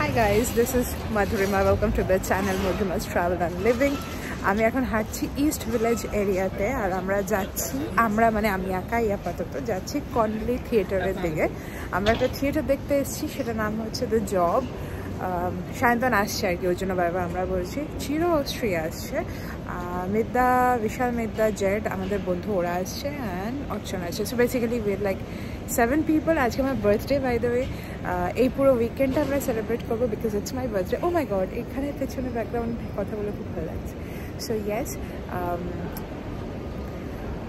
Hi guys, this is Madhurima. Welcome to the channel Madhurima's Travel and Living. আমি এখন হাঁটছি east village এরিয়াতে আর আমি একাই আপাতত যাচ্ছি কনলি থিয়েটারের দিকে। আমরা একটা থিয়েটার দেখতে এসেছি, সেটার নাম হচ্ছে দ্য জব। সায়ন্তন আসছে আর কি, ওই জন্য বারবার আমরা বলছি। চিরো অস্ট্রিয়া আসছে, মিদ্যা, বিশাল, মিদ্যা, জেড আমাদের বন্ধু, ওরা আসছে, অ্যান্ড অর্চনা আসছে। So basically we are like 7 people. আজকে আমার বার্থডে, বাই দ্য ওয়ে। এই পুরো উইকেন্ডটা আমরা সেলিব্রেট করবো because it's my birthday. Oh my god, এখানে পেছনে ব্যাকগ্রাউন্ড কথা বলে খুব ভালো লাগছে। So yes,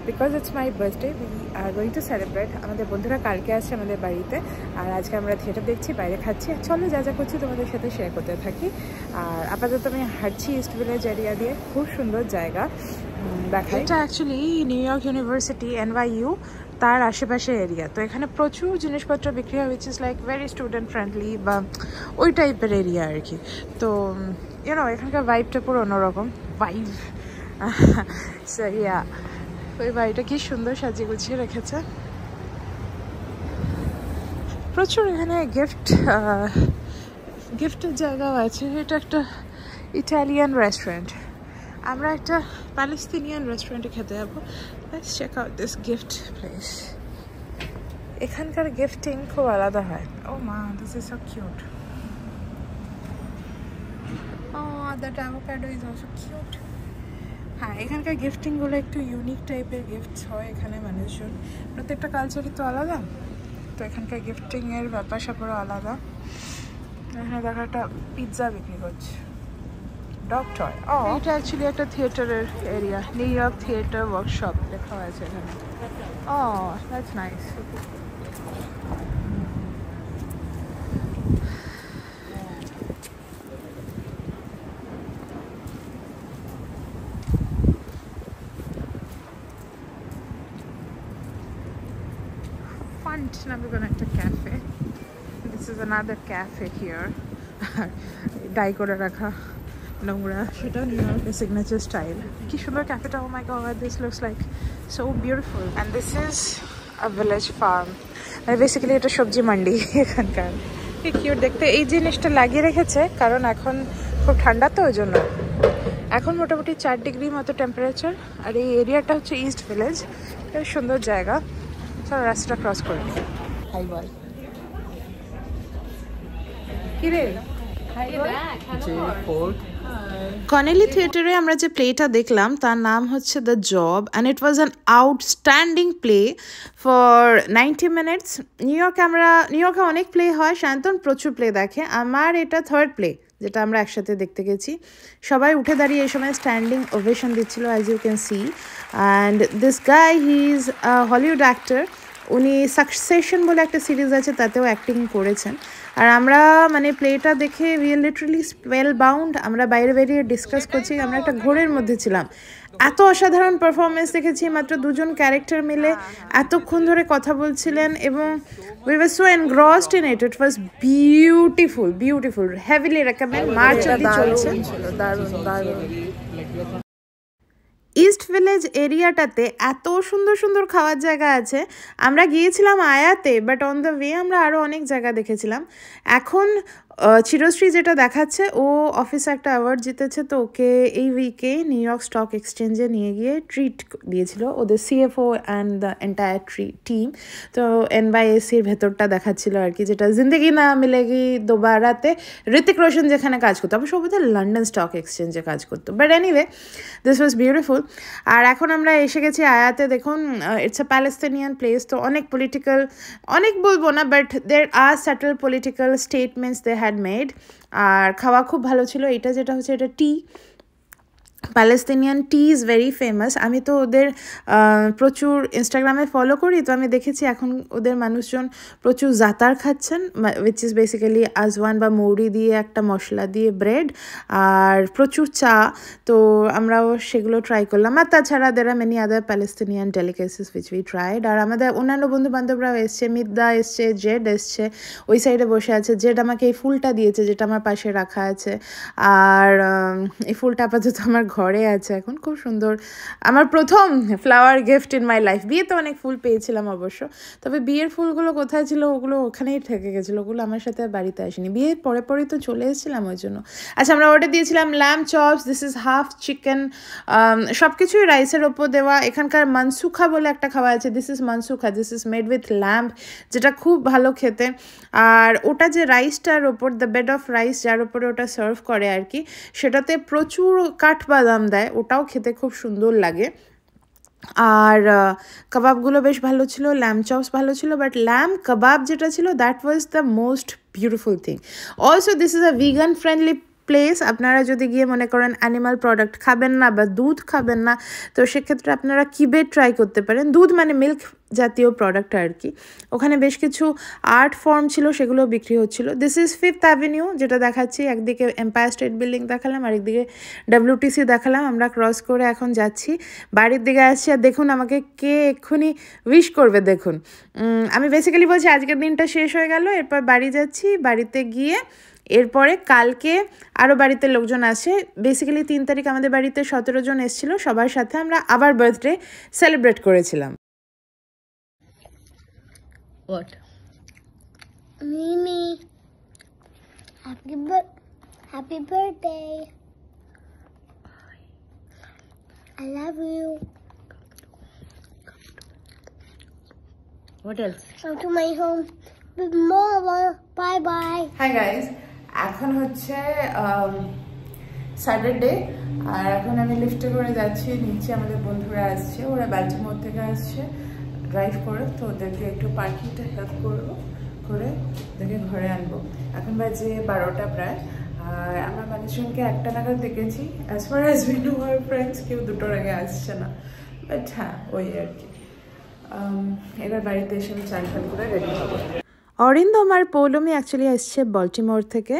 because it's my birthday we are going to celebrate. আমাদের বন্ধুরা কালকে আসছে আমাদের বাড়িতে, আর আজকে আমরা থিয়েটার দেখছি, বাইরে খাচ্ছি। চলো যা যা করছি তোমাদের সাথে শেয়ার করতে থাকি। আর আপাতত আমি হাঁটছি ইস্ট ভিলেজ এরিয়া দিয়ে, খুব সুন্দর জায়গা দেখা। এটা actually new York university NYU তার আশেপাশে এরিয়া। তো এখানে প্রচুর জিনিসপত্র বিক্রি হয়, which is like very student friendly বা ওই টাইপের এরিয়া আর কি। তো এখানকার ভাইবটা পুরো অন্যরকম ভাইব। ইয়া, ওই বাড়িটা কি সুন্দর সাজিয়ে গুছিয়ে রেখেছে। প্রচুর এখানে গিফটের জায়গাও আছে। এটা একটা ইটালিয়ান রেস্টুরেন্ট। আমরা একটা প্যালেস্তিনিয়ান রেস্টুরেন্টে খেতে যাবো। Let's check out this gift place. এখানকার গিফটিং খুব আলাদা হয়। ও মা, this is so cute. Oh, that avocado is also cute. হ্যাঁ, এখানকার গিফটিংগুলো একটু ইউনিক টাইপের গিফটস হয় এখানে। মানুষজন, প্রত্যেকটা কালচারই তো আলাদা, তো এখানকার গিফটিংয়ের ব্যাপার স্যাপারও আলাদা। এখানে দেখা একটা পিৎজা বিক্রি করছে, ডগ টয়। ও, এটা অ্যাকচুয়ালি একটা থিয়েটারের area, new York theatre workshop লেখা হয়েছে এখানে। ও, দ্যাটস নাইস। Font নামে কোনো একটা cafe. This is another cafe here. Dye করে রাখা নোংরা, সেটা নিউ ইয়র্কের সিগনেচার স্টাইল। কি সুন্দর ক্যাফেটা। Oh my god, this looks like so beautiful. And this is a village farm. Basically এটা সবজি মান্ডি এখানকার। কি কিউট দেখতে। এই জিনিসটা লাগিয়ে রেখেছে কারণ এখন খুব ঠান্ডা, তো ওই জন্য। এখন মোটামুটি 4 ডিগ্রি মতো টেম্পারেচার। আর এই এরিয়াটা হচ্ছে ইস্ট ভিলেজ। এটা সুন্দর জায়গা। চলো রাস্তাটা ক্রস করে নিই। হাই বল, কিরে? কনেলি থিয়েটারে আমরা যে প্লেটা দেখলাম তার নাম হচ্ছে the job, and it was an outstanding play for 90 minutes। New ইয়র্কে অনেক প্লে হয়, শান্তন প্রচুর প্লে দেখে। আমার এটা 3rd প্লে যেটা আমরা একসাথে দেখতে গেছি। সবাই উঠে দাঁড়িয়ে এই সময় স্ট্যান্ডিং ওভেশন দিচ্ছিল, as you can see. And this guy, he is a Hollywood actor. উনি সাকসেশন বলে একটা সিরিজ আছে, তাতেও অ্যাক্টিং করেছেন। আর আমরা প্লেটা দেখে we are literally spell bound. আমরা বাইরে বেরিয়ে ডিসকাস করছি, আমরা একটা ঘোরের মধ্যে ছিলাম। এত অসাধারণ পারফরমেন্স দেখেছি, মাত্র 2জন ক্যারেক্টার মিলে এতক্ষণ ধরে কথা বলছিলেন, এবং we was so engrossed in it. It was beautiful. Heavily recommend. March অবধি চলছে। দারুণ। ইস্ট ভিলেজ এরিয়াটাতে এত সুন্দর সুন্দর খাওয়ার জায়গা আছে। আমরা গিয়েছিলাম আয়াতে, বাট অন দ্য ওয়ে আমরা আরও অনেক জায়গা দেখেছিলাম। এখন চিরশ্রী যেটা দেখাচ্ছে, ও অফিসে একটা অ্যাওয়ার্ড জিতেছে, তো ওকে এই উইকে নিউ ইয়র্ক স্টক এক্সচেঞ্জে নিয়ে গিয়ে ট্রিট দিয়েছিল ওদের CFO and the entire team. তো NYSEর ভেতরটা দেখাচ্ছিল আর কি, যেটা জিন্দগি না মিলেগি দোবারাতে ঋতিক রোশন যেখানে কাজ করতো। অবশ্য বোধহয় লন্ডন স্টক এক্সচেঞ্জে কাজ করতো, but anyway this was beautiful. আর এখন আমরা এসে গেছি আয়াতে। দেখুন, ইটস এ প্যালেস্তিনিয়ান প্লেস, তো অনেক পলিটিক্যাল, অনেক বলবো না, but there are subtle political statements they had made. আর খাওয়া খুব ভালো ছিল। এটা যেটা হচ্ছে, এটা tea, Palestinian tea is very famous. আমি তো ওদের প্রচুর ইনস্টাগ্রামে ফলো করি, তো আমি দেখেছি এখন ওদের মানুষজন প্রচুর জাতার খাচ্ছেন, উইচ ইজ বেসিক্যালি আজওয়ান বা মৌরি দিয়ে একটা মশলা দিয়ে ব্রেড, আর প্রচুর চা। তো আমরাও সেগুলো ট্রাই করলাম। আর তাছাড়া there are many other Palestinian delicacies which we tried. আর আমাদের অন্যান্য বন্ধু বান্ধবরাও এসছে, মিদ্যা এসছে, জেড এসছে, ওই সাইডে বসে আছে। জেড আমাকে এই ফুলটা দিয়েছে, যেটা আমার পাশে রাখা আছে। আর এই ফুলটা আপাতত আমার ঘরে আছে এখন, খুব সুন্দর। আমার প্রথম flower gift in my life. বিয়েতে অনেক ফুল পেয়েছিলাম অবশ্য, তবে বিয়ের ফুলগুলো কোথায় ছিল ওগুলো ওখানেই থেকে গেছিলো, ওগুলো আমার সাথে আর বাড়িতে আসেনি। বিয়ের পরে পরেই তো চলে এসেছিলাম ওই জন্য। আচ্ছা, আমরা অর্ডার দিয়েছিলাম lamb chops, this is half chicken, সব কিছুই রাইসের ওপর দেওয়া। এখানকার মানসুখা বলে একটা খাবার আছে, this is musakhan, this is made with lamb, যেটা খুব ভালো খেতে। আর ওটা যে রাইসটার ওপর, দ্য বেড অফ রাইস যার উপরে ওটা সার্ভ করে আর কি, সেটাতে প্রচুর কাঠবাদাম দেয়, ওটাও খেতে খুব সুন্দর লাগে। আর কাবাবগুলো বেশ ভালো ছিল, ল্যাম্ব চপস ভালো ছিল, বাট ল্যাম্ব কাবাব যেটা ছিল that was the most beautiful thing. Also this is a vegan friendly place. আপনারা যদি গিয়ে মনে করেন অ্যানিমাল প্রোডাক্ট খাবেন না বা দুধ খাবেন না, তো সেক্ষেত্রে আপনারা কিবে ট্রাই করতে পারেন। দুধ মানে মিল্ক জাতীয় প্রোডাক্ট আর কি। ওখানে বেশ কিছু আর্ট ফর্ম ছিল, সেগুলো বিক্রি হচ্ছিল। দিস ইজ 5th অ্যাভিনিউ যেটা দেখাচ্ছি, একদিকে এম্পায়ার স্টেট বিল্ডিং দেখালাম, আরেকদিকে WTC দেখালাম। আমরা ক্রস করে এখন যাচ্ছি বাড়ির দিকে আসছি। আর দেখুন আমাকে কে এক্ষুনি উইশ করবে দেখুন। আমি বেসিক্যালি বলছি আজকের দিনটা শেষ হয়ে গেল, এরপর বাড়ি যাচ্ছি। বাড়িতে গিয়ে এরপরে কালকে আরও বাড়িতে লোকজন আসে। বেসিক্যালি 3 তারিখ আমাদের বাড়িতে 17 জন এসেছিলো, সবার সাথে আমরা আবার বার্থডে সেলিব্রেট করেছিলাম। What? Mimi, happy birthday. I love you. What else? Come to my home with more. Bye bye. Hi guys, এখন হচ্ছে স্যাটারডে, আর এখন আমি লিফটে করে যাচ্ছি নিচে। আমাদের বন্ধুরা আসছে, ওরা ব্যালটিমোর থেকে আসছে ড্রাইভ করে, তো ওদেরকে একটু পার্কিংটা হেল্প করবো, করে ওদেরকে ঘরে আনবো। এখন বাজে 12টা প্রায়। আর আমার মানুষজনকে 1টা নাগাদ দেখেছি। As far as we know our friends কেউ 2টোর আগে আসছে না, বাট হ্যাঁ ওই আর কি। এবার বাড়িতে এসে আমি চান ফান করে রেডি হবো। অরিন্দম আর পৌলমী অ্যাকচুয়ালি এসছে বল্টিমোর থেকে।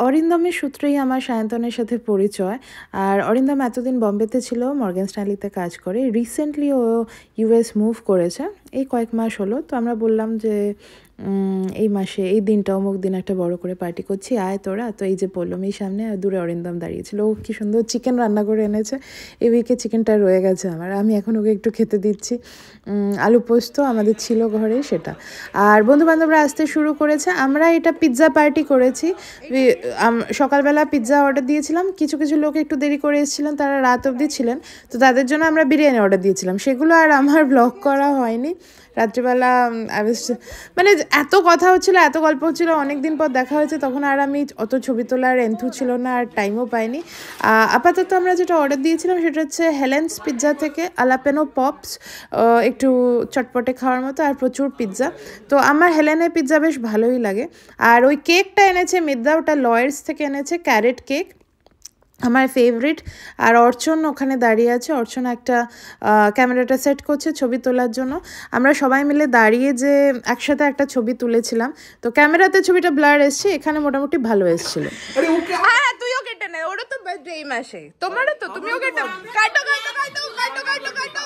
অরিন্দমের সূত্রেই আমার সায়ন্তনের সাথে পরিচয়। আর অরিন্দম এতদিন বম্বেতে ছিল, মর্গান স্ট্যানলিতে কাজ করে। রিসেন্টলি ও US মুভ করেছে, এই কয়েক মাস হলো। তো আমরা বললাম যে এই মাসে এই দিনটা অমুক দিন একটা বড় করে পার্টি করছি, আয় তোরা। তো এই যে পৌলমীর সামনে, দূরে অরিন্দম দাঁড়িয়েছিল। ও কি সুন্দর চিকেন রান্না করে এনেছে, এই উইকে চিকেনটা রয়ে গেছে আমার, আমি এখন ওকে একটু খেতে দিচ্ছি। আলু পোস্ত আমাদের ছিল ঘরে, সেটা। আর বন্ধুবান্ধবরা আসতে শুরু করেছে। আমরা এটা পিৎজা পার্টি করেছি। সকালবেলা পিৎজা অর্ডার দিয়েছিলাম, কিছু কিছু লোক একটু দেরি করে এসেছিলেন, তারা রাত অবধি ছিলেন, তো তাদের জন্য আমরা বিরিয়ানি অর্ডার দিয়েছিলাম। সেগুলো আর আমার ব্লগ করা হয়নি। রাত্রিবেলা মানে এত কথা হচ্ছিলো, এত গল্প হচ্ছিলো, অনেকদিন পর দেখা হয়েছে, তখন আর আমি অত ছবি তোলার এন্থু ছিল না, আর টাইমও পাইনি। আপাতত আমরা যেটা অর্ডার দিয়েছিলাম সেটা হচ্ছে হেলেন্স পিৎজা থেকে আলাপেনো পপস, একটু চটপটে খাওয়ার মতো, আর প্রচুর পিৎজা। তো আমার হেলেনের পিৎজা বেশ ভালোই লাগে। আর ওই কেকটা এনেছে মেদা, ওটা লয়েডস থেকে এনেছে, ক্যারেট কেক, আমার ফেভারিট। আর অর্চন ওখানে দাঁড়িয়ে আছে, অর্চন একটা ক্যামেরাটা সেট করছে ছবি তোলার জন্য। আমরা সবাই মিলে দাঁড়িয়ে যে একসাথে একটা ছবি তুলেছিলাম, তো ক্যামেরাতে ছবিটা ব্লার এসছে, এখানে মোটামুটি ভালো এসেছিল। হ্যাঁ, তুইও কেটে নে, ওরও তো বার্থডে এই মাসে, তোমারও তো, তুমিও কেটে কাটো কাটো কাটো কাটো কাটো কাটো।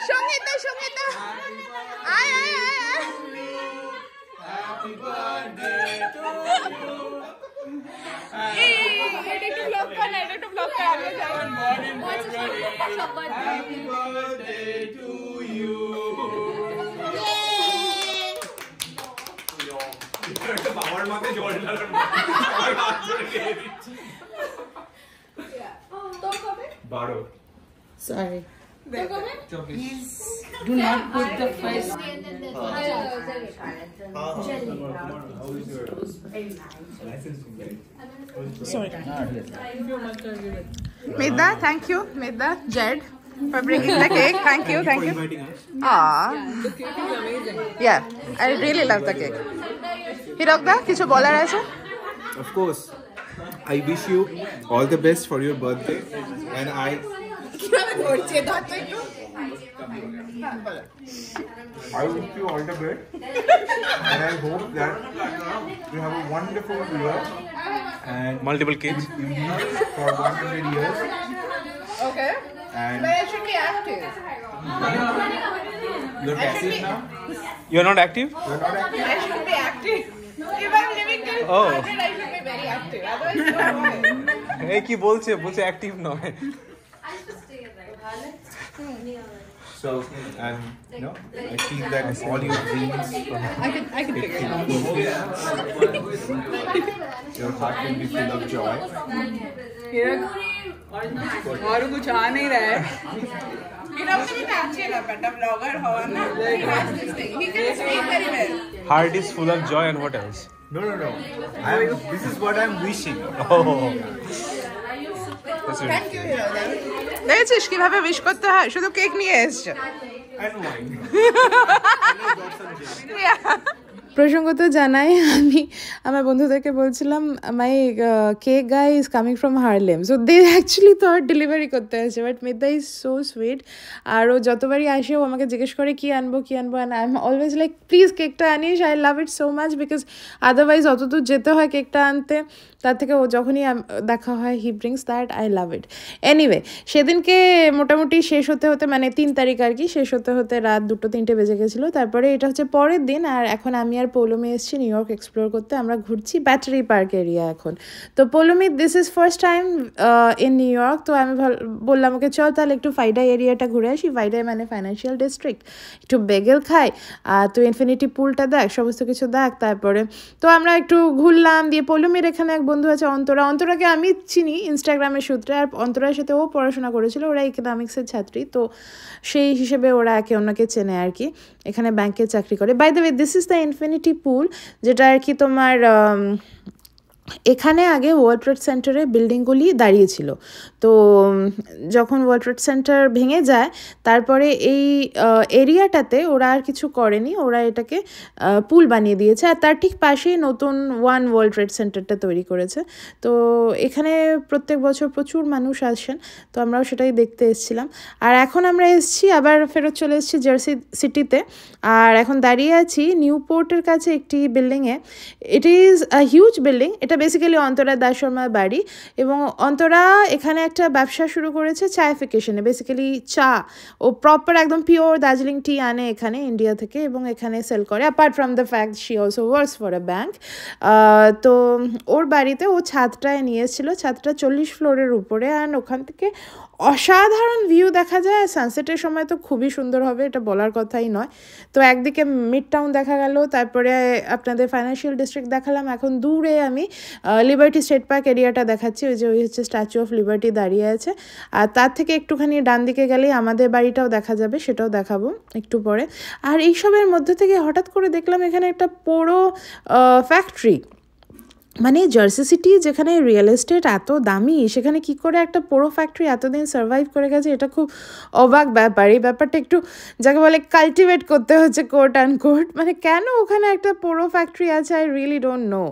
সঙ্গীতা সঙ্গীতা আয় আয় আয়। Happy birthday to you. Sorry. Please do not put the first. Sorry. Medha, thank you. Medha, Jed, for bringing the cake. Thank you, thank you. Ah, the cake is amazing. Yeah, I really love the cake. Hirokda, kichu bolar ache? Of course. I wish you all the best for your birthday, and I wish you all the best, and I hope that you have a wonderful year and multiple kids for 100 years. Okay. And but I should be active. You're passive now? You're not active? You're not active? I should be active. If I'm living till 100, I should be very active. Otherwise, no way. এই কি বলছে active নয় So, I feel that all your dreams I could figure it out. your heart will be full of joy. और कुछ आ नहीं रहा है Heart is full of joy and what else? No. This is what I'm wishing. Oh. That's it. Thank you. দেখেছিস কিভাবে wish করতে হয় শুধু কেক নিয়ে এসছে And wine. প্রসঙ্গত জানাই আমি আমার বন্ধুদেরকে বলছিলাম my cake guy is coming from Harlem so they actually thought delivery করতে আসে but Mita is so sweet আর ও যতবারই আসে ও আমাকে জিজ্ঞেস করে কি আনবো and I am always like please কেকটা আনিস I love it so much because otherwise অত দূর যেতে হয় কেকটা আনতে তার থেকে ও যখনই দেখা হয় হি brings that I love it anyway সেদিনকে মোটামুটি শেষ হতে মানে 3 তারিখ আর কি শেষ হতে রাত 2-3 বেজে গেছিলো তারপরে এটা হচ্ছে পরের দিন আর এখন আমি আর পৌলমি এসেছি নিউ ইয়র্ক এক্সপ্লোর করতে আমরা ঘুরছি ব্যাটারি পার্ক এরিয়া এখন তো Poulami this is first time in New York তো আমি বললাম ওকে চল তাহলে একটু ফাইডা এরিয়াটা ঘুরে আসি ফাইডায় মানে ফাইন্যান্সিয়াল ডিস্ট্রিক্ট একটু বেগেল খাই আর তুই ইনফিনিটি পুলটা দেখ সমস্ত কিছু দেখ তারপরে তো আমরা একটু ঘুরলাম দিয়ে পৌলমির এখানে এক বন্ধু আছে অন্তরাকে আমি চিনি ইনস্টাগ্রামের সূত্রে আর অন্তরার সাথে ও পড়াশোনা করেছিল ওরা ইকোনমিক্সের ছাত্রী তো সেই হিসেবে ওরা একে অন্যকে চেনে আর কি এখানে ব্যাংকে চাকরি করে by the way this is the infinity pool যেটা আর কি তোমার এখানে আগে ওয়ার্ল্ড ট্রেড সেন্টারে বিল্ডিংগুলি দাঁড়িয়েছিল তো যখন ওয়ার্ল্ড ট্রেড সেন্টার ভেঙে যায় তারপরে এই এরিয়াটাতে ওরা আর কিছু করেনি ওরা এটাকে পুল বানিয়ে দিয়েছে আর তার ঠিক পাশেই নতুন ওয়ার্ল্ড ট্রেড সেন্টারটা তৈরি করেছে তো এখানে প্রত্যেক বছর প্রচুর মানুষ আসেন তো আমরাও সেটাই দেখতে এসেছিলাম আর এখন আমরা এসেছি আবার ফেরত চলে এসেছি জার্সি সিটিতে আর এখন দাঁড়িয়ে আছি নিউ পোর্টের কাছে একটি বিল্ডিংয়ে it is a huge building এটা বেসিক্যালি অন্তরা দাস শর্মার বাড়ি এবং অন্তরা এখানে একটা ব্যবসা শুরু করেছে চাইফিকেশনে বেসিক্যালি চা ও প্রপার একদম পিওর দার্জিলিং টি আনে এখানে ইন্ডিয়া থেকে এবং এখানে সেল করে apart from the fact she also works for a bank তো ওর বাড়িতে ও ছাদটায় নিয়ে এসেছিলো ছাদটা 40 ফ্লোরের উপরে অ্যান্ড ওখান থেকে অসাধারণ ভিউ দেখা যায় সানসেটের সময় তো খুবই সুন্দর হবে এটা বলার কথাই নয় তো একদিকে মিড টাউন দেখা গেল তারপরে আপনাদের ফাইন্যান্সিয়াল ডিস্ট্রিক্ট দেখালাম এখন দূরে আমি লিবার্টি স্টেট পার্ক এরিয়াটা দেখাচ্ছি ওই হচ্ছে স্ট্যাচু অফ লিবার্টি দাঁড়িয়ে আছে আর তার থেকে একটুখানি ডান দিকে গেলেই আমাদের বাড়িটাও দেখা যাবে সেটাও দেখাবো একটু পরে আর এইসবের মধ্যে থেকে হঠাৎ করে দেখলাম এখানে একটা পুরো ফ্যাক্টরি মানে জার্সি সিটি যেখানে রিয়েল এস্টেট এত দামি সেখানে কি করে একটা পুরো ফ্যাক্টরি এতদিন সার্ভাইভ করে গেছে এটা খুব অবাক ব্যাপার এই ব্যাপারটা একটু যাকে বলে কাল্টিভেট করতে হচ্ছে কোট অ্যান্ড কোট মানে কেন ওখানে একটা পুরো ফ্যাক্টরি আছে আই রিয়েলি ডোন্ট নো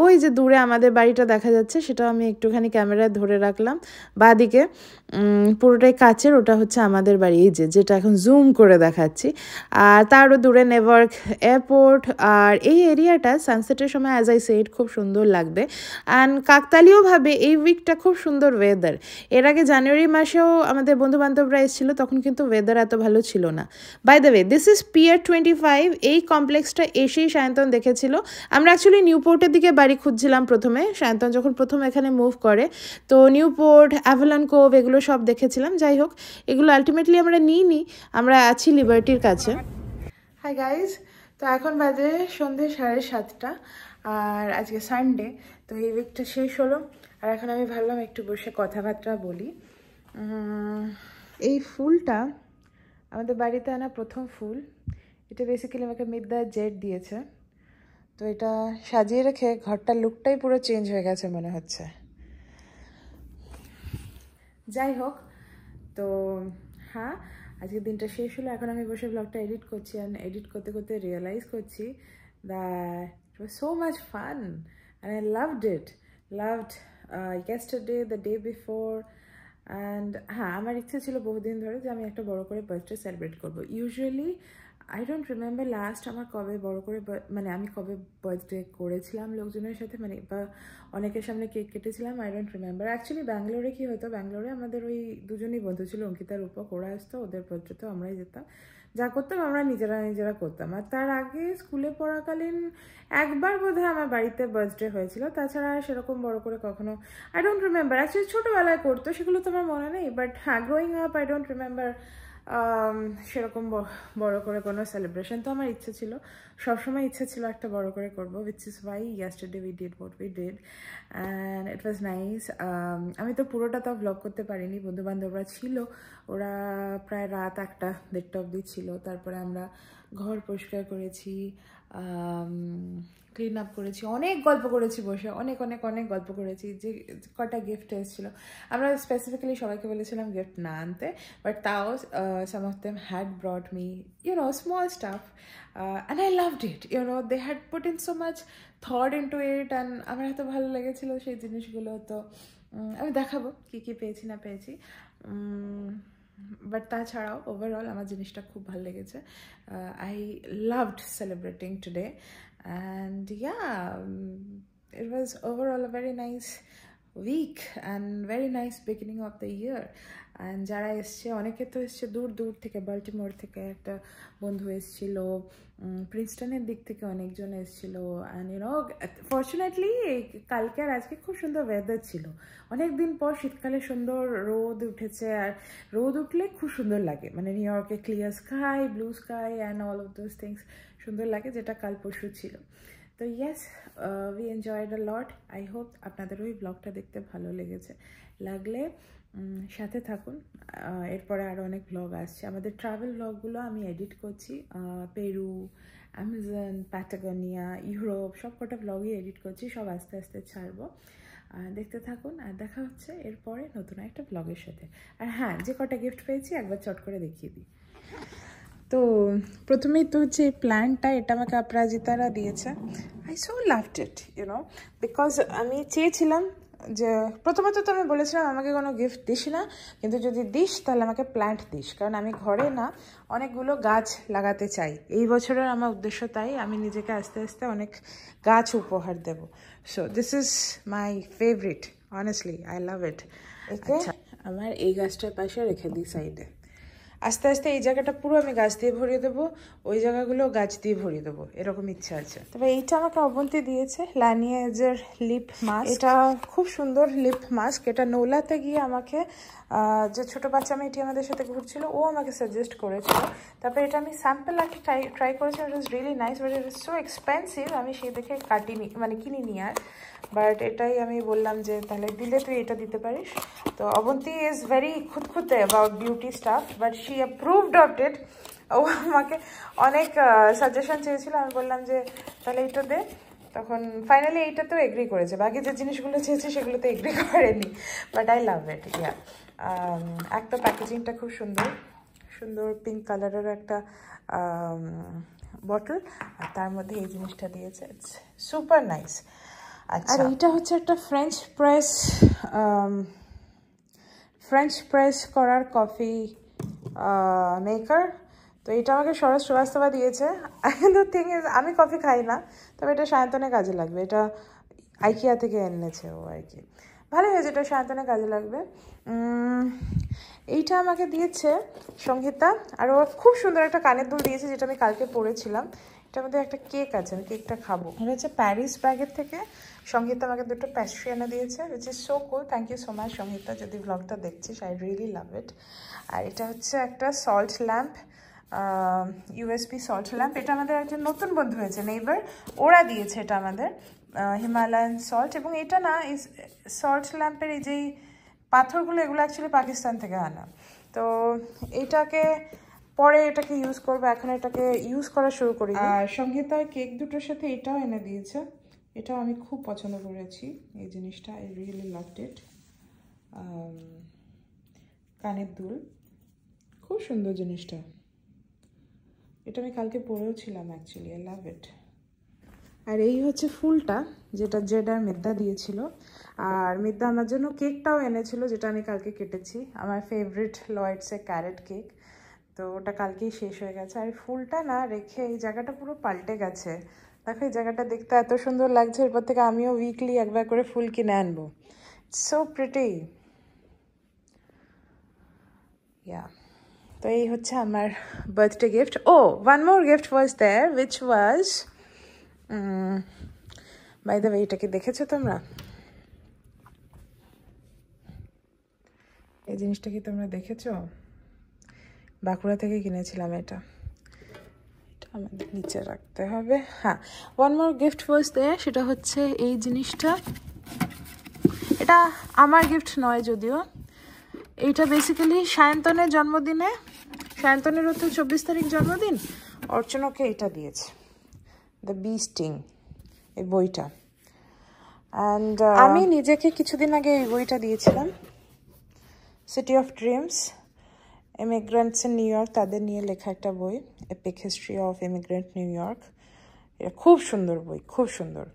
ওই যে দূরে আমাদের বাড়িটা দেখা যাচ্ছে সেটাও আমি একটুখানি ক্যামেরায় ধরে রাখলাম বাঁদিকে পুরোটাই কাচের ওটা হচ্ছে আমাদের বাড়ি এই যেটা এখন জুম করে দেখাচ্ছি আর তারও দূরে নেভার্ক এয়ারপোর্ট আর এই এরিয়াটা সানসেটের সময় অ্যাজ আই সেড খুব সুন্দর লাগবে অ্যান্ড কাকতালীয়ভাবে এই উইকটা খুব সুন্দর ওয়েদার এর আগে জানুয়ারি মাসেও আমাদের বন্ধুবান্ধবরা এসেছিলো তখন কিন্তু ওয়েদার এত ভালো ছিল না by the way this is pier 25 এই কমপ্লেক্সটা এসেই সায়ন্তন দেখেছিল আমরা অ্যাকচুয়ালি নিউপোর্টের দিকে বাড়ি খুঁজছিলাম প্রথমে সায়ন্তন যখন প্রথম এখানে মুভ করে তো নিউপোর্ট অ্যাভালন কোভ এগুলো সব দেখেছিলাম যাই হোক এগুলো আলটিমেটলি আমরা নিইনি আমরা আছি লিবার্টির কাছে হাই গাইজ তো এখন বাজে সন্ধ্যে 7:30 আর আজকে সানডে তো এই উইকটা শেষ হলো আর এখন আমি ভাবলাম একটু বসে কথাবার্তা বলি এই ফুলটা আমাদের বাড়িতে আনা প্রথম ফুল এটা বেসিক্যালি আমাকে মিদ্যা জেট দিয়েছে তো এটা সাজিয়ে রেখে ঘরটার লুকটাই পুরো চেঞ্জ হয়ে গেছে মনে হচ্ছে যাই হোক তো হ্যাঁ আজকের দিনটা শেষ হলো এখন আমি বসে ব্লগটা এডিট করছি আর এডিট করতে করতে রিয়েলাইজ করছি that it was so much fun and I loved it yesterday the day before and হ্যাঁ আমার ইচ্ছে ছিল বহুদিন ধরে যে আমি একটা বড় করে বার্থডে সেলিব্রেট করবো usually I don't remember last আমার কবে বড় করে মানে আমি কবে বার্থডে করেছিলাম লোকজনের সাথে মানে বা অনেকের সামনে কেক কেটেছিলাম আই ডোন্ট রিমেম্বার অ্যাকচুয়ালি ব্যাঙ্গালোরে কী হতো ব্যাঙ্গালোরে আমাদের ওই দুজনই বন্ধু ছিল অঙ্কিতার উপক ওরা আসতো ওদের বার্থডেতেও আমরাই যেতাম যা করতাম আমরা নিজেরা করতাম। আর তার আগে স্কুলে পড়াকালীন একবার বোধহয় আমার বাড়িতে বার্থডে হয়েছিল, তাছাড়া সেরকম বড় করে কখনো আই ডোন্ট রিমেম্বার। অ্যাকচুয়ালি ছোটোবেলায় করতো, সেগুলো তো আমার মনে নেই, বাট হ্যাঁ growing up I don't remember সেরকম বড় করে কোনো সেলিব্রেশন। তো আমার ইচ্ছে ছিল, সবসময় ইচ্ছে ছিল একটা বড় করে করবো, which is Y yesterday we did what we did and it was nice. আমি তো পুরোটা তো ভ্লগ করতে পারিনি, বন্ধুবান্ধবরা ছিল, ওরা প্রায় রাত 1টা-1:30 অবধি ছিল। তারপরে আমরা ঘর পরিষ্কার করেছি, ক্লিন আপ করেছি, অনেক গল্প করেছি বসে, অনেক গল্প করেছি। যে কটা গিফট এসেছিলো, আমরা স্পেসিফিক্যালি সবাইকে বলেছিলাম গিফট না আনতে, বাট তাও some of them had brought me small stuff and I loved it. They had put in so much thought into it and আমার এত ভালো লেগেছিলো সেই জিনিসগুলো। তো আমি দেখাবো কী পেয়েছি না পেয়েছি, বাট তাছাড়াও ওভারঅল আমার জিনিসটা খুব ভালো লেগেছে। I loved celebrating today and it was overall a very nice week and very nice beginning of the year. and যারা এসছে, অনেকে তো এসছে দূর থেকে, বাল্টিমোর থেকে একটা বন্ধু এসেছিল, প্রিন্সটনের দিক থেকে অনেকজন এসেছিল। অ্যান্ড ফর্চুনেটলি কালকে আর আজকে খুব সুন্দর ওয়েদার ছিল, অনেক দিন পর শীতকালে সুন্দর রোদ উঠেছে। আর রোদ উঠলে খুব সুন্দর লাগে, মানে নিউ ইয়র্কে clear sky, blue sky and all of those things সুন্দর লাগে, যেটা কাল পরশু ছিল। তো yes, we enjoyed a lot. I hope আপনাদের ওই ব্লগটা দেখতে ভালো লেগেছে, লাগলে সাথে থাকুন। এরপরে আরও অনেক ব্লগ আসছে, আমাদের ট্রাভেল ব্লগগুলো আমি এডিট করছি, পেরু, অ্যামাজন, প্যাটাগোনিয়া, ইউরোপ সব কটা ব্লগই এডিট করছি, সব আস্তে আস্তে ছাড়বো। দেখতে থাকুন, আর দেখা হচ্ছে এরপরে নতুন একটা ব্লগের সাথে। আর হ্যাঁ, যে কটা গিফট পেয়েছি একবার চট করে দেখিয়ে দিই। তো প্রথমেই তো হচ্ছে এই প্ল্যান্টটা, এটা আমাকে অপরাজিতারা দিয়েছে। I so loved it because আমি চেয়েছিলাম যে, প্রথমত তো আমি বলেছিলাম আমাকে কোনো গিফট দিস না, কিন্তু যদি দিস তাহলে আমাকে প্ল্যান্ট দিস, কারণ আমি ঘরে না অনেকগুলো গাছ লাগাতে চাই। এই বছরের আমার উদ্দেশ্য তাই, আমি নিজেকে আস্তে আস্তে অনেক গাছ উপহার দেব। So this is my favourite, honestly I love it. একে আমার এই গাছটার পাশে রেখে দিই সাইডে। আস্তে আস্তে এই জায়গাটা পুরো আমি গাছ দিয়ে ভরিয়ে দেবো, ওই জায়গাগুলো গাছ দিয়ে ভরিয়ে দেবো, এরকম ইচ্ছা আছে। তবে এইটা আমাকে অবন্তী দিয়েছে, লানিয়েজের লিপ মাস্ক। এটা খুব সুন্দর লিপ মাস্ক, এটা নোলাতে গিয়ে আমাকে যে ছোটো বাচ্চা মেয়েটি আমাদের সাথে ঘুরছিল ও আমাকে সাজেস্ট করেছিল। তারপরে এটা আমি স্যাম্পল একটা ট্রাই করেছিলাম, it was really nice, but it is so expensive. আমি সেই দেখে কিনিনি আর, বাট এটাই আমি বললাম যে তাহলে দিলে তুই এটা দিতে পারিস। তো অবন্তী ইজ ভেরি খুঁতখুঁতে about beauty stuff, but she approved of it. ও আমাকে অনেক সাজেশন চেয়েছিল, আমি বললাম যে তাহলে এইটা দে। তখন ফাইনালি এইটাতেও এগ্রি করেছে, বাকি যে জিনিসগুলো চেয়েছে সেগুলোতে এগ্রি করেনি, বাট আই লাভ ইট। ইয়া, একটা প্যাকেজিংটা খুব সুন্দর পিঙ্ক কালারের একটা বটল, আর তার মধ্যে এই জিনিসটা দিয়েছে, ইটস সুপার নাইস। আচ্ছা, আর এইটা হচ্ছে একটা ফ্রেঞ্চ প্রেস করার কফি মেকার। তো এটা আমাকে শরৎ শ্রীবাস্তবা দিয়েছে। কিন্তু থিং ইজ, আমি কফি খাই না, তবে এটা সায়ন্তনে কাজে লাগবে। এটা আইকিয়া থেকে এনেছে ও আর কি, ভালোই হয়েছে, এটা সায়ন্তনে কাজে লাগবে। এইটা আমাকে দিয়েছে সংহিতা, আর ও খুব সুন্দর একটা কানের দুল দিয়েছে, যেটা আমি কালকে পরেছিলাম। এটার মধ্যে একটা কেক আছে, আমি কেকটা খাবো। এটা হচ্ছে প্যারিস ব্যাগের থেকে সংহিতা আমাকে দুটো প্যাস্ট্রি এনে দিয়েছে, which is so cool. Thank you so much Sanghita, যদি ব্লগটা দেখছিস, আই রিয়েলি লাভ ইট। আর এটা হচ্ছে একটা salt lamp, USB salt lamp. এটা আমাদের একটা নতুন বন্ধু হয়েছে, নেইবার, ওরা দিয়েছে এটা আমাদের, হিমালয়ান সল্ট। এবং এটা না, এই সল্ট ল্যাম্পের এই যেই পাথরগুলো, এগুলো অ্যাকচুয়ালি পাকিস্তান থেকে আনা। তো এটাকে পরে এটাকে ইউজ করবো, এখন এটাকে ইউজ করা শুরু করি। আর সংগীতা কেক দুটোর সাথে এটাও এনে দিয়েছে, এটাও আমি খুব পছন্দ করেছি এই জিনিসটা, আই রিয়েলি লাভড ইট। কানের দুল, খুব সুন্দর জিনিসটা, এটা আমি কালকে পরেও ছিলাম অ্যাকচুয়ালি, আই লাভ ইট। আর এই হচ্ছে ফুলটা, যেটা জেড আর মেদ্দা দিয়েছিল। আর মেদ্দা আমার জন্য কেকটাও এনেছিল, যেটা আমি কালকে কেটেছি, আমার ফেভারিট লয়েডসের ক্যারেট কেক। তো ওটা কালকেই শেষ হয়ে গেছে। আর ফুলটা না রেখে এই জায়গাটা পুরো পাল্টে গেছে, দেখো এই জায়গাটা দেখতে এত সুন্দর লাগছে। এরপর থেকে আমিও উইকলি একবার করে ফুল কিনে আনবো, সো প্রিটি। ইয়া, তো এই হচ্ছে আমার birthday gift. Oh one more gift was there which was, by the way, এটা কি দেখেছো তোমরা? এই জিনিসটা কি তোমরা দেখেছো? বাঁকুড়া থেকে কিনেছিলাম এটা। এটা আমাদের নিচে রাখতে হবে। হ্যাঁ, ওয়ান মোর গিফট ওয়াজ দেয়ার, সেটা হচ্ছে এই জিনিসটা। এটা আমার গিফট নয় যদিও, এইটা বেসিক্যালি সায়ন্তনের জন্মদিনে, সায়ন্তনেরও তো 24 তারিখ জন্মদিন, অর্চনাকে এটা দিয়েছে, দ্য বি স্টিং, এই বইটা। অ্যান্ড আমি নিজেকে কিছুদিন আগে এই বইটা দিয়েছিলাম, city of dreams, immigrants in New York, তাদের নিয়ে লেখা একটা বই, epic history of immigrant new York. এটা খুব সুন্দর বই, খুব সুন্দর।